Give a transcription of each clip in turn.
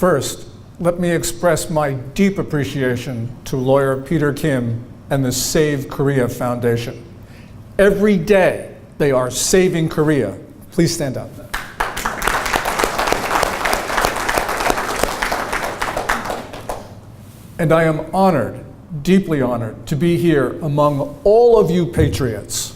First, let me express my deep appreciation to lawyer Peter Kim and the Save Korea Foundation. Every day, they are saving Korea. Please stand up. And I am honored, deeply honored, to be here among all of you patriots.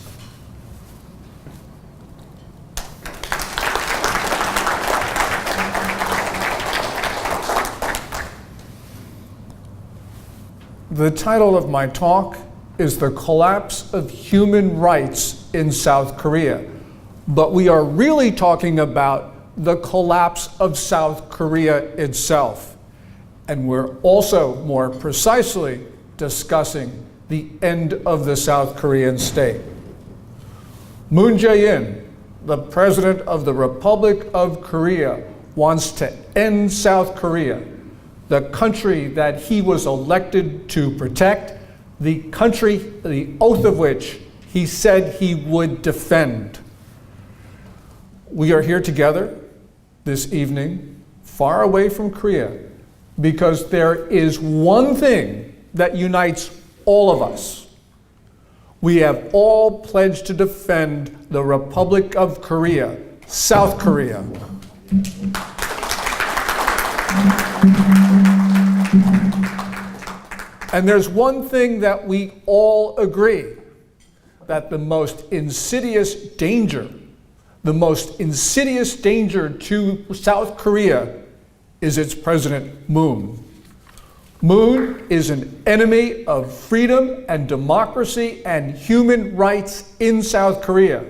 The title of my talk is The Collapse of Human Rights in South Korea. But we are really talking about the collapse of South Korea itself. And we're also more precisely discussing the end of the South Korean state. Moon Jae-in, the president of the Republic of Korea, wants to end South Korea, the country that he was elected to protect, the country, the oath of which he said he would defend. We are here together this evening, far away from Korea, because there is one thing that unites all of us. We have all pledged to defend the Republic of Korea, South Korea. And there's one thing that we all agree, that the most insidious danger to South Korea is its President Moon. Moon is an enemy of freedom and democracy and human rights in South Korea.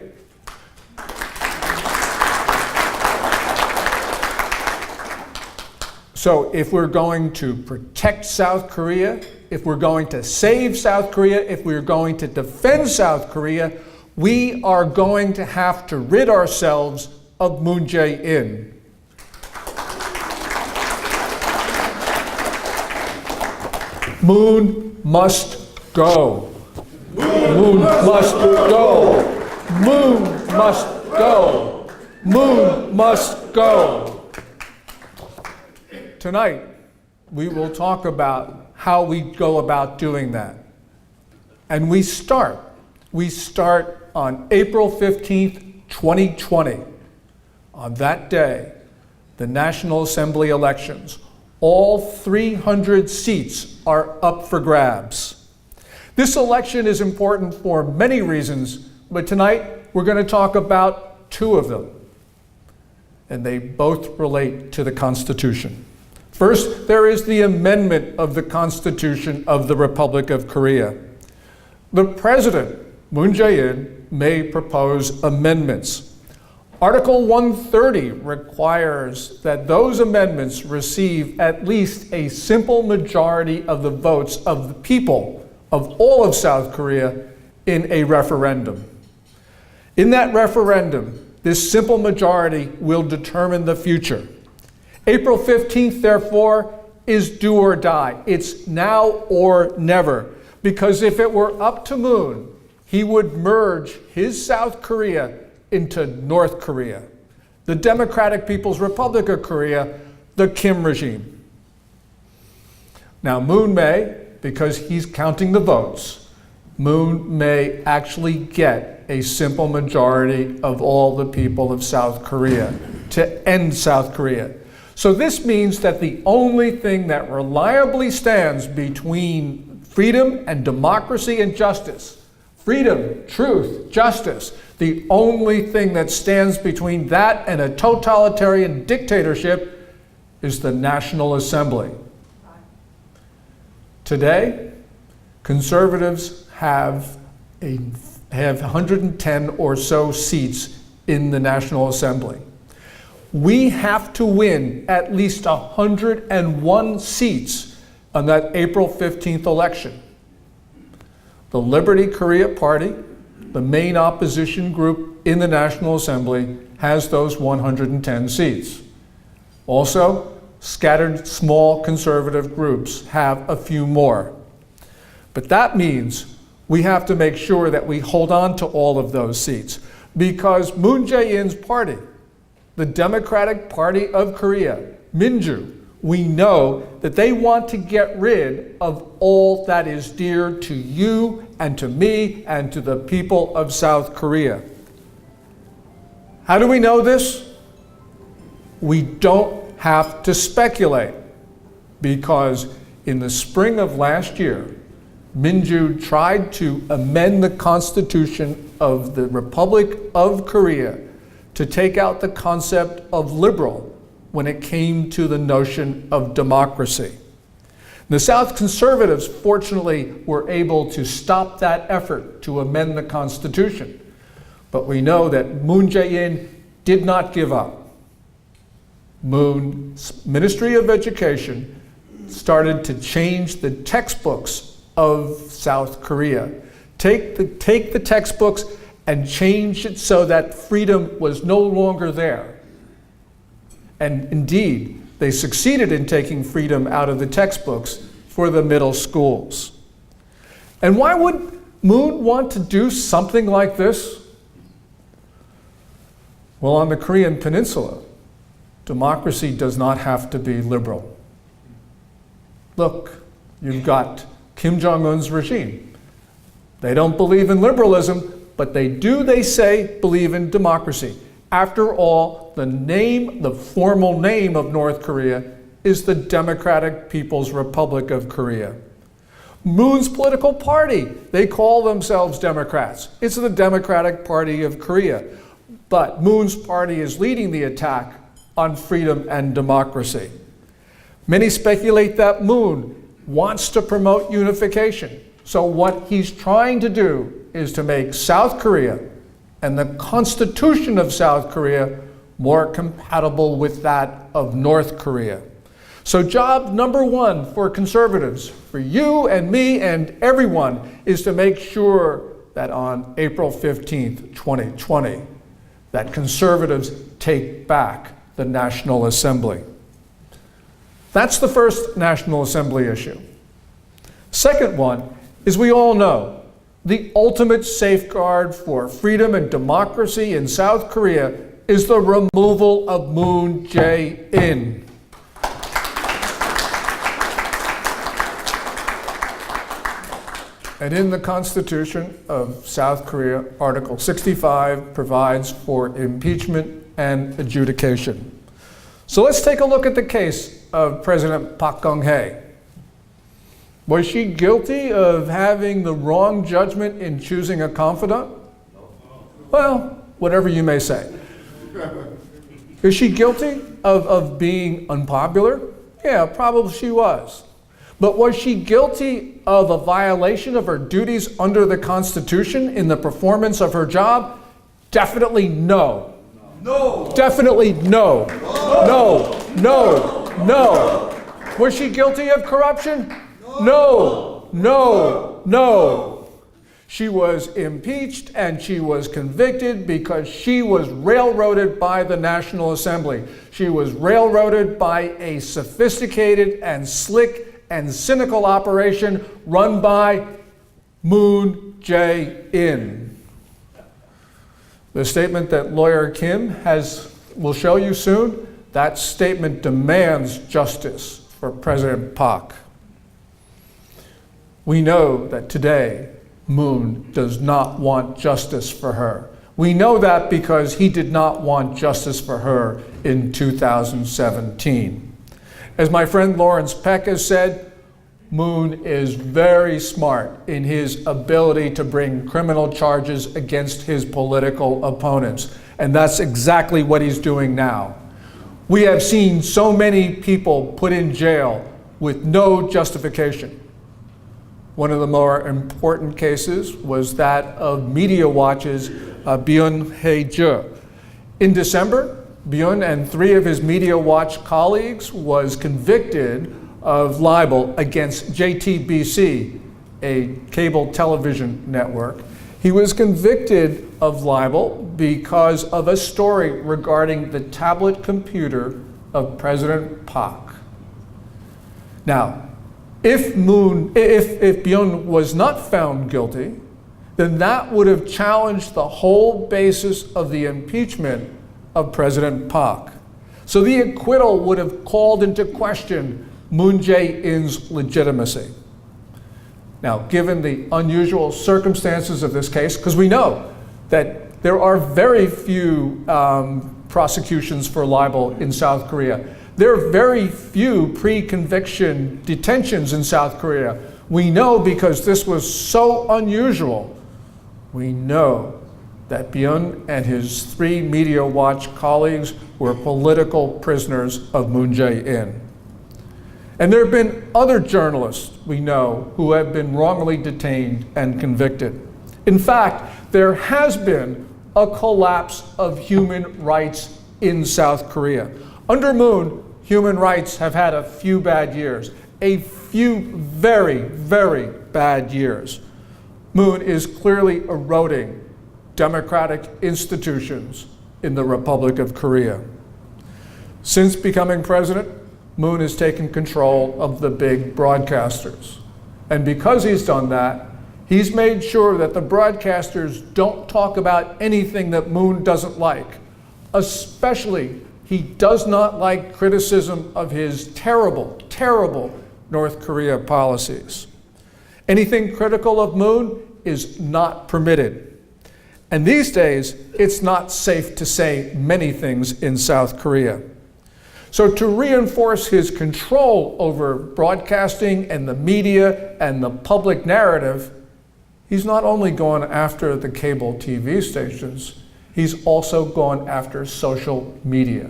So if we're going to protect South Korea, if we're going to save South Korea, if we're going to defend South Korea, we are going to have to rid ourselves of Moon Jae-in. Moon must go. Moon must go. Moon must go. Moon must go. Tonight, we will talk about how we go about doing that. And we start on April 15th, 2020. On that day, the National Assembly elections, all 300 seats are up for grabs. This election is important for many reasons, but tonight we're going to talk about two of them. And they both relate to the Constitution. First, there is the amendment of the Constitution of the Republic of Korea. The President, Moon Jae-in, may propose amendments. Article 130 requires that those amendments receive at least a simple majority of the votes of the people of all of South Korea in a referendum. In that referendum, this simple majority will determine the future. April 15th, therefore, is do or die. It's now or never. Because if it were up to Moon, he would merge his South Korea into North Korea, the Democratic People's Republic of Korea, the Kim regime. Now, Moon may, because he's counting the votes, Moon may actually get a simple majority of all the people of South Korea to end South Korea. So this means that the only thing that reliably stands between freedom and democracy and justice, freedom, truth, justice, the only thing that stands between that and a totalitarian dictatorship is the National Assembly. Today, conservatives have 110 or so seats in the National Assembly. We have to win at least 101 seats on that April 15th election. The Liberty Korea Party, the main opposition group in the National Assembly, has those 110 seats. Also, scattered small conservative groups have a few more. But that means we have to make sure that we hold on to all of those seats, because Moon Jae-in's party, the Democratic Party of Korea, Minju, we know that they want to get rid of all that is dear to you and to me and to the people of South Korea. How do we know this? We don't have to speculate, because in the spring of last year, Minju tried to amend the Constitution of the Republic of Korea to take out the concept of liberal when it came to the notion of democracy. The South conservatives, fortunately, were able to stop that effort to amend the Constitution. But we know that Moon Jae-in did not give up. Moon's Ministry of Education started to change the textbooks of South Korea. Take the textbooks and change it so that freedom was no longer there. And indeed, they succeeded in taking freedom out of the textbooks for the middle schools. And why would Moon want to do something like this? Well, on the Korean Peninsula, democracy does not have to be liberal. Look, you've got Kim Jong-un's regime. They don't believe in liberalism, but they say, believe in democracy. After all, the formal name of North Korea is the Democratic People's Republic of Korea. Moon's political party, they call themselves Democrats. It's the Democratic Party of Korea. But Moon's party is leading the attack on freedom and democracy. Many speculate that Moon wants to promote unification. So what he's trying to do is to make South Korea and the Constitution of South Korea more compatible with that of North Korea. So job number one for conservatives, for you and me and everyone, is to make sure that on April 15th, 2020, that conservatives take back the National Assembly. That's the first National Assembly issue. Second one is, we all know, the ultimate safeguard for freedom and democracy in South Korea is the removal of Moon Jae-in. And in the Constitution of South Korea, Article 65 provides for impeachment and adjudication. So let's take a look at the case of President Park Geun-hye. Was she guilty of having the wrong judgment in choosing a confidant? Well, whatever you may say. Is she guilty of being unpopular? Yeah, probably she was. But was she guilty of a violation of her duties under the Constitution in the performance of her job? Definitely no. No. Definitely no. No. No. No. Was she guilty of corruption? No. No. No. She was impeached and she was convicted because she was railroaded by the National Assembly. She was railroaded by a sophisticated and slick and cynical operation run by Moon Jae-in. The statement that lawyer Kim will show you soon, that statement demands justice for President Park. We know that today, Moon does not want justice for her. We know that because he did not want justice for her in 2017. As my friend Lawrence Peck has said, Moon is very smart in his ability to bring criminal charges against his political opponents. And that's exactly what he's doing now. We have seen so many people put in jail with no justification. One of the more important cases was that of Media Watch's Byun Hae-je. In December, Byun and 3 of his Media Watch colleagues was convicted of libel against JTBC, a cable television network. He was convicted of libel because of a story regarding the tablet computer of President Park. Now, if Byun was not found guilty, then that would have challenged the whole basis of the impeachment of President Park. So the acquittal would have called into question Moon Jae-in's legitimacy. Now, given the unusual circumstances of this case, because we know that there are very few prosecutions for libel in South Korea. There are very few pre-conviction detentions in South Korea. We know because this was so unusual, we know that Byun and his 3 Media Watch colleagues were political prisoners of Moon Jae-in. And there have been other journalists we know who have been wrongly detained and convicted. In fact, there has been a collapse of human rights in South Korea. Under Moon, human rights have had a few bad years, a few very, very bad years. Moon is clearly eroding democratic institutions in the Republic of Korea. Since becoming president, Moon has taken control of the big broadcasters. And because he's done that, he's made sure that the broadcasters don't talk about anything that Moon doesn't like. Especially, he does not like criticism of his terrible, terrible North Korea policies. Anything critical of Moon is not permitted. And these days, it's not safe to say many things in South Korea. So to reinforce his control over broadcasting and the media and the public narrative, he's not only gone after the cable TV stations, he's also gone after social media.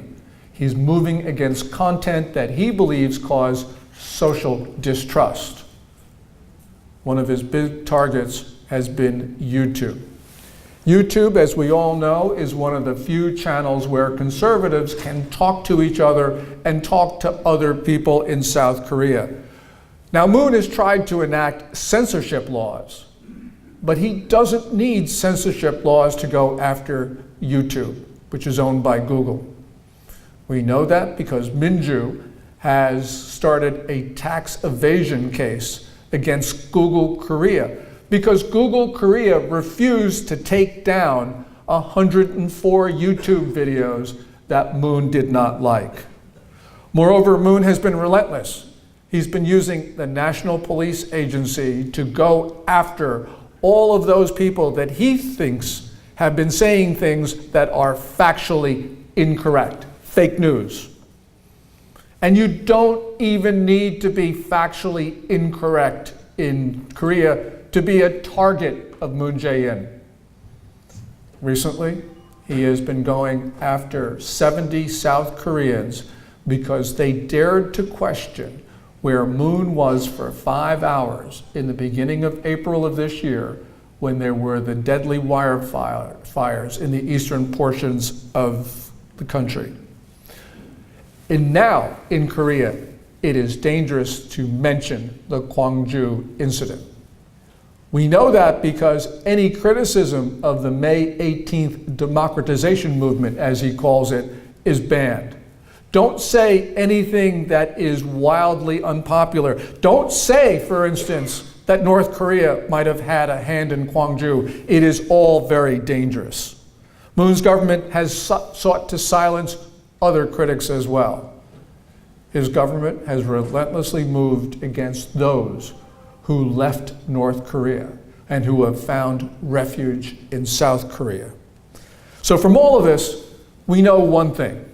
He's moving against content that he believes cause social distrust. One of his big targets has been YouTube. YouTube, as we all know, is one of the few channels where conservatives can talk to each other and talk to other people in South Korea. Now, Moon has tried to enact censorship laws, but he doesn't need censorship laws to go after YouTube, which is owned by Google. We know that because Minju has started a tax evasion case against Google Korea, because Google Korea refused to take down 104 YouTube videos that Moon did not like. Moreover, Moon has been relentless. He's been using the National Police Agency to go after all of those people that he thinks have been saying things that are factually incorrect, fake news. And you don't even need to be factually incorrect in Korea to be a target of Moon Jae-in. Recently, he has been going after 70 South Koreans because they dared to question where Moon was for 5 hours in the beginning of April of this year when there were the deadly wildfires in the eastern portions of the country. And now, in Korea, it is dangerous to mention the Gwangju incident. We know that because any criticism of the May 18th democratization movement, as he calls it, is banned. Don't say anything that is wildly unpopular. Don't say, for instance, that North Korea might have had a hand in Gwangju. It is all very dangerous. Moon's government has sought to silence other critics as well. His government has relentlessly moved against those who left North Korea and who have found refuge in South Korea. So from all of this, we know one thing,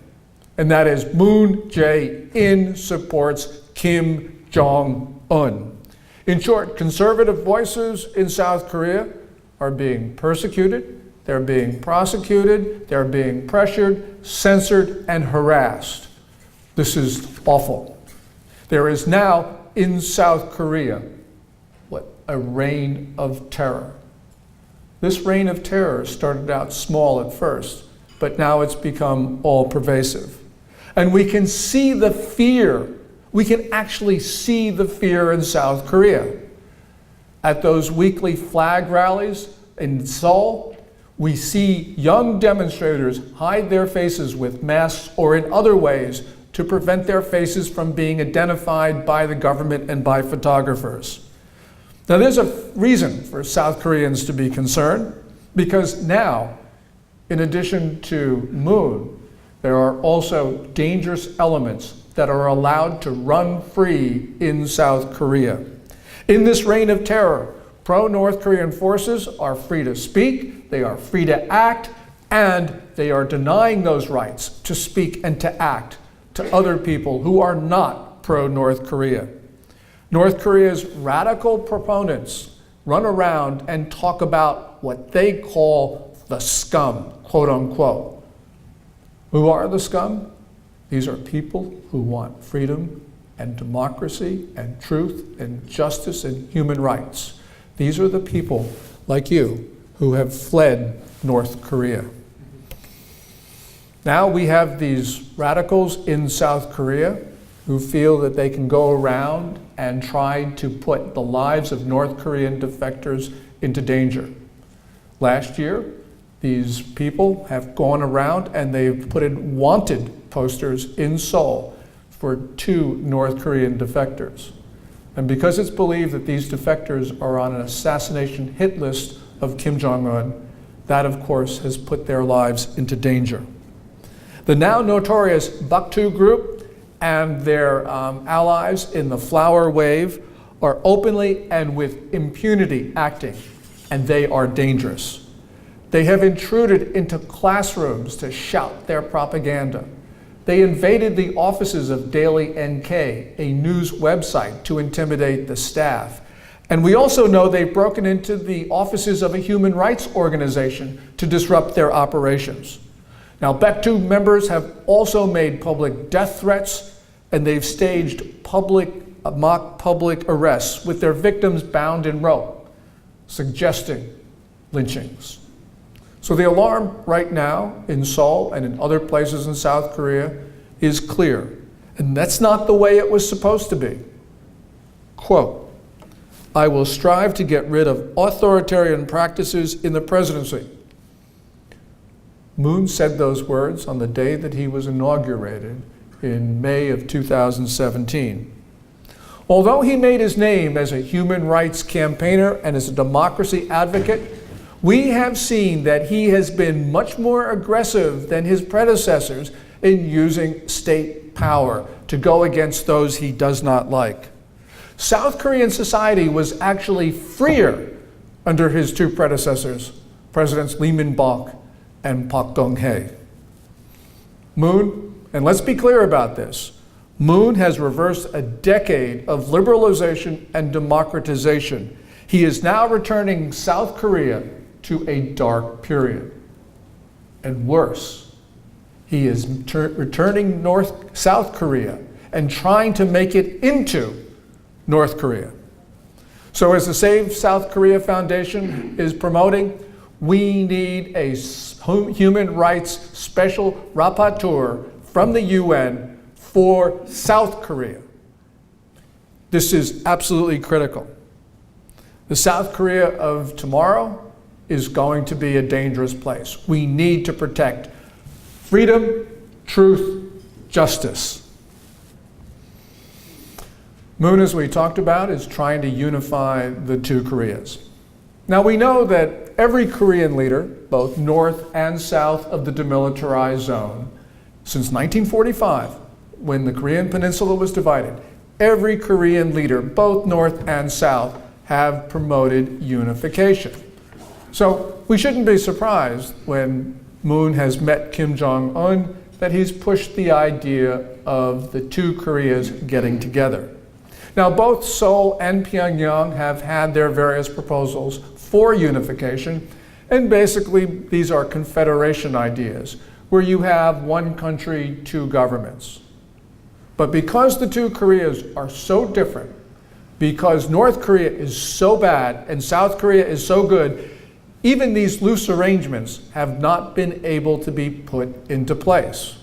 and that is Moon Jae-in supports Kim Jong-un. In short, conservative voices in South Korea are being persecuted, they're being prosecuted, they're being pressured, censored, and harassed. This is awful. There is now in South Korea a reign of terror. This reign of terror started out small at first, but now it's become all pervasive. And we can see the fear. We can actually see the fear in South Korea. At those weekly flag rallies in Seoul, we see young demonstrators hide their faces with masks or in other ways to prevent their faces from being identified by the government and by photographers. Now, there's a reason for South Koreans to be concerned, because now, in addition to Moon, there are also dangerous elements that are allowed to run free in South Korea. In this reign of terror, pro-North Korean forces are free to speak, they are free to act, and they are denying those rights to speak and to act to other people who are not pro-North Korea. North Korea's radical proponents run around and talk about what they call the scum, quote unquote. Who are the scum? These are people who want freedom and democracy and truth and justice and human rights. These are the people like you who have fled North Korea. Now we have these radicals in South Korea who feel that they can go around and try to put the lives of North Korean defectors into danger. Last year, these people have gone around and they've put in wanted posters in Seoul for 2 North Korean defectors. And because it's believed that these defectors are on an assassination hit list of Kim Jong-un, that of course has put their lives into danger. The now notorious Baktu group and their allies in the Flower Wave are openly and with impunity acting, and they are dangerous. They have intruded into classrooms to shout their propaganda. They invaded the offices of Daily NK, a news website, to intimidate the staff. And we also know they've broken into the offices of a human rights organization to disrupt their operations. Now, Baktu members have also made public death threats, and they've staged mock public arrests with their victims bound in rope, suggesting lynchings. So the alarm right now in Seoul and in other places in South Korea is clear, and that's not the way it was supposed to be. Quote, "I will strive to get rid of authoritarian practices in the presidency." Moon said those words on the day that he was inaugurated in May of 2017. Although he made his name as a human rights campaigner and as a democracy advocate, we have seen that he has been much more aggressive than his predecessors in using state power to go against those he does not like. South Korean society was actually freer under his 2 predecessors, Presidents Lee Min-bok and Park Geun-hye. Moon, and let's be clear about this, Moon has reversed a decade of liberalization and democratization. He is now returning South Korea to a dark period. And worse, he is returning South Korea and trying to make it into North Korea. So as the Save South Korea Foundation is promoting, we need a human rights special rapporteur from the UN for South Korea. This is absolutely critical. The South Korea of tomorrow is going to be a dangerous place. We need to protect freedom, truth, justice. Moon, as we talked about, is trying to unify the 2 Koreas. Now we know that every Korean leader, both north and south of the demilitarized zone, since 1945, when the Korean Peninsula was divided, every Korean leader, both north and south, have promoted unification. So we shouldn't be surprised when Moon has met Kim Jong-un that he's pushed the idea of the 2 Koreas getting together. Now, both Seoul and Pyongyang have had their various proposals for unification, and basically these are confederation ideas, where you have 1 country, 2 governments. But because the 2 Koreas are so different, because North Korea is so bad and South Korea is so good, even these loose arrangements have not been able to be put into place.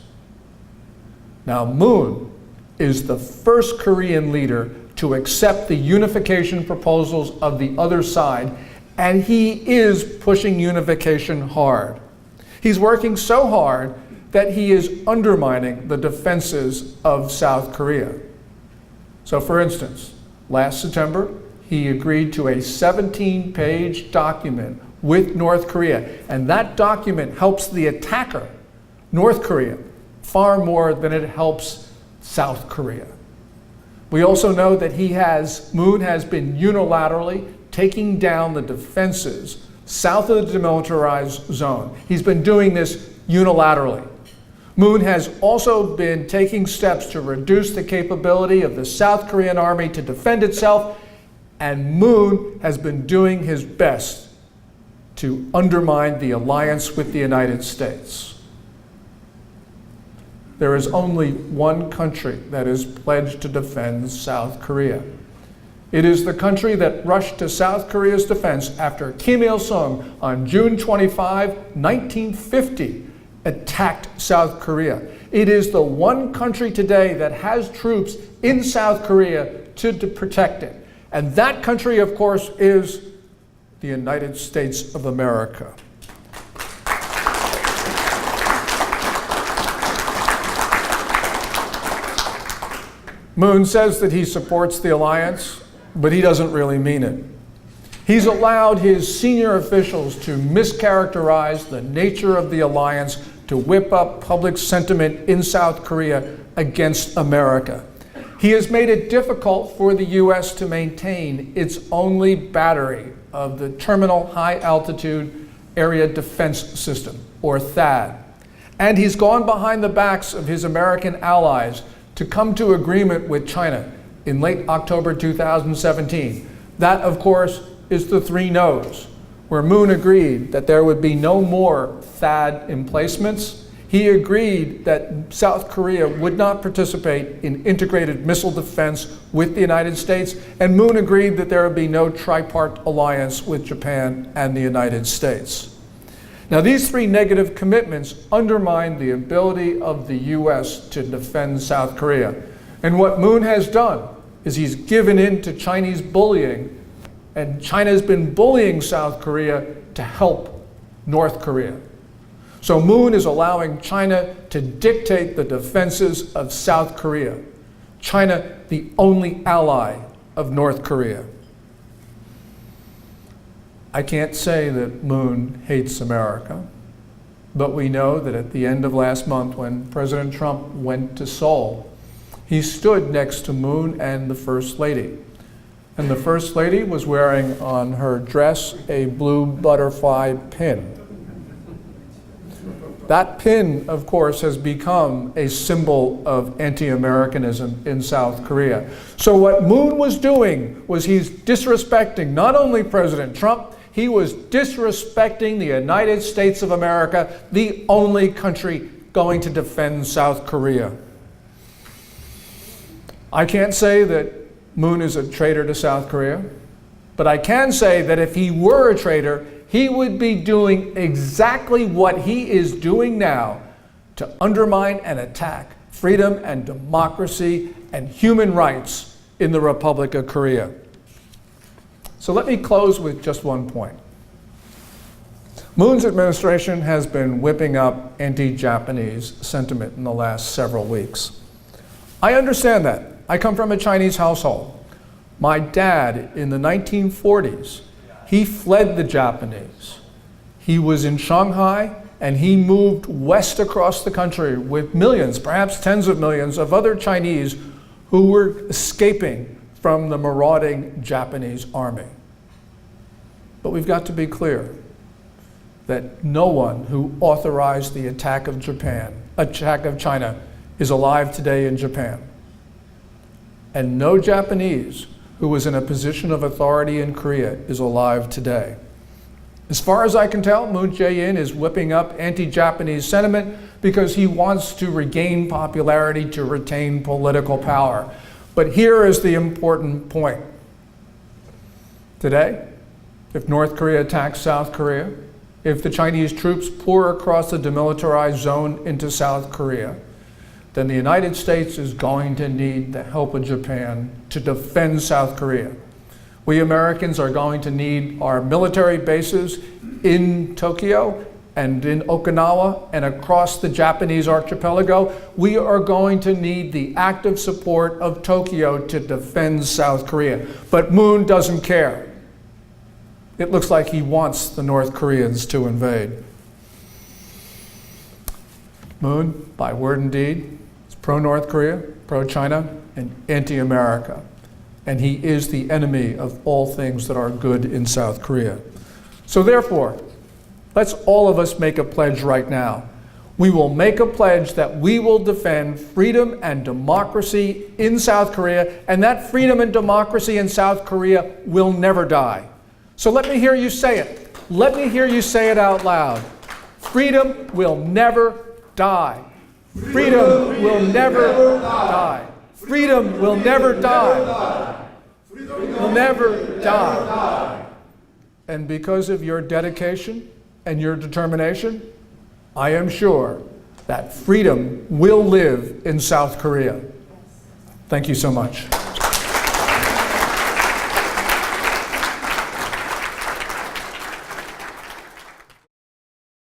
Now, Moon is the first Korean leader to accept the unification proposals of the other side, and he is pushing unification hard. He's working so hard that he is undermining the defenses of South Korea. So for instance, last September, he agreed to a 17-page document with North Korea, and that document helps the attacker, North Korea, far more than it helps South Korea. We also know that Moon has been unilaterally taking down the defenses south of the demilitarized zone. He's been doing this unilaterally. Moon has also been taking steps to reduce the capability of the South Korean army to defend itself, and Moon has been doing his best to undermine the alliance with the United States. There is only one country that is pledged to defend South Korea. It is the country that rushed to South Korea's defense after Kim Il-sung on June 25, 1950, attacked South Korea. It is the one country today that has troops in South Korea to protect it. And that country, of course, is the United States of America. Moon says that he supports the alliance, but he doesn't really mean it. He's allowed his senior officials to mischaracterize the nature of the alliance to whip up public sentiment in South Korea against America. He has made it difficult for the U.S. to maintain its only battery of the Terminal High Altitude Area Defense System, or THAAD. And he's gone behind the backs of his American allies to come to agreement with China in late October 2017. That, of course, is the 3 no's, where Moon agreed that there would be no more THAAD emplacements. He agreed that South Korea would not participate in integrated missile defense with the United States, and Moon agreed that there would be no tripart alliance with Japan and the United States. Now, these 3 negative commitments undermine the ability of the U.S. to defend South Korea. And what Moon has done is he's given in to Chinese bullying, and China's been bullying South Korea to help North Korea. So Moon is allowing China to dictate the defenses of South Korea. China, the only ally of North Korea. I can't say that Moon hates America, but we know that at the end of last month, when President Trump went to Seoul, he stood next to Moon and the First Lady. And the First Lady was wearing on her dress a blue butterfly pin. That pin, of course, has become a symbol of anti-Americanism in South Korea. So what Moon was doing was he's disrespecting not only President Trump, he was disrespecting the United States of America, the only country going to defend South Korea. I can't say that Moon is a traitor to South Korea, but I can say that if he were a traitor, he would be doing exactly what he is doing now to undermine and attack freedom and democracy and human rights in the Republic of Korea. So let me close with just one point. Moon's administration has been whipping up anti-Japanese sentiment in the last several weeks. I understand that. I come from a Chinese household. My dad, in the 1940s, he fled the Japanese. He was in Shanghai, and he moved west across the country with millions, perhaps tens of millions, of other Chinese who were escaping from the marauding Japanese army. But we've got to be clear that no one who authorized the attack of China is alive today in Japan. And no Japanese who was in a position of authority in Korea is alive today. As far as I can tell, Moon Jae-in is whipping up anti-Japanese sentiment because he wants to regain popularity to retain political power. But here is the important point. Today, if North Korea attacks South Korea, if the Chinese troops pour across the demilitarized zone into South Korea, then the United States is going to need the help of Japan to defend South Korea. We Americans are going to need our military bases in Tokyo and in Okinawa and across the Japanese archipelago. We are going to need the active support of Tokyo to defend South Korea. But Moon doesn't care. It looks like he wants the North Koreans to invade. Moon, by word and deed, is pro-North Korea, pro-China, and anti-America. And he is the enemy of all things that are good in South Korea. So therefore, let's all of us make a pledge right now. We will make a pledge that we will defend freedom and democracy in South Korea, and that freedom and democracy in South Korea will never die. So let me hear you say it. Let me hear you say it out loud. Freedom will never die. Freedom will never die. Freedom will never die. Will never die. And because of your dedication and your determination, I am sure that freedom will live in South Korea. Thank you so much.